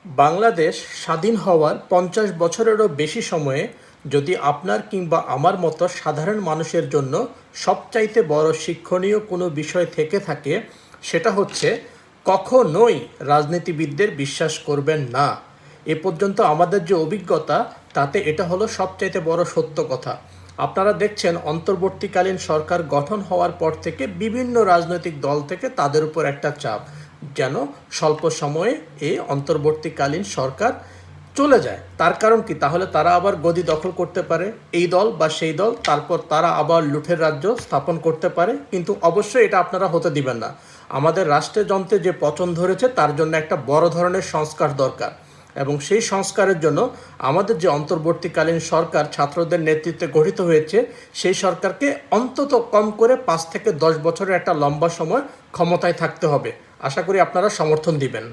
বাংলাদেশ স্বাধীন হওয়ার ৫০ বছরেরও বেশি সময়ে যদি আপনার কিংবা আমার মতো সাধারণ মানুষের জন্য সবচাইতে বড় শিক্ষণীয় কোনো বিষয় থেকে থাকে, সেটা হচ্ছে কখনোই রাজনীতিবিদদের বিশ্বাস করবেন না। এ পর্যন্ত আমাদের যে অভিজ্ঞতা, তাতে এটা হলো সবচাইতে বড় সত্য কথা। আপনারা দেখছেন অন্তর্বর্তীকালীন সরকার গঠন হওয়ার পর থেকে বিভিন্ন রাজনৈতিক দল থেকে তাদের উপর একটা চাপ, যেন স্বল্প সময়ে এই অন্তর্বর্তীকালীন সরকার চলে যায়। তার কারণ কি? তাহলে তারা আবার গদি দখল করতে পারে, এই দল বা সেই দল, তারপর তারা আবার লুঠের রাজ্য স্থাপন করতে পারে। কিন্তু অবশ্যই এটা আপনারা হতে দিবেন না। আমাদের রাষ্ট্রের যন্ত্রে যে পচন ধরেছে, তার জন্য একটা বড় ধরনের সংস্কার দরকার, এবং সেই সংস্কারের জন্য আমাদের যে অন্তর্বর্তীকালীন সরকার ছাত্রদের নেতৃত্বে গঠিত হয়েছে, সেই সরকারকে অন্তত কম করে ৫ থেকে ১০ বছরের একটা লম্বা সময় ক্ষমতায় থাকতে হবে। আশা করি আপনারা সমর্থন দিবেন।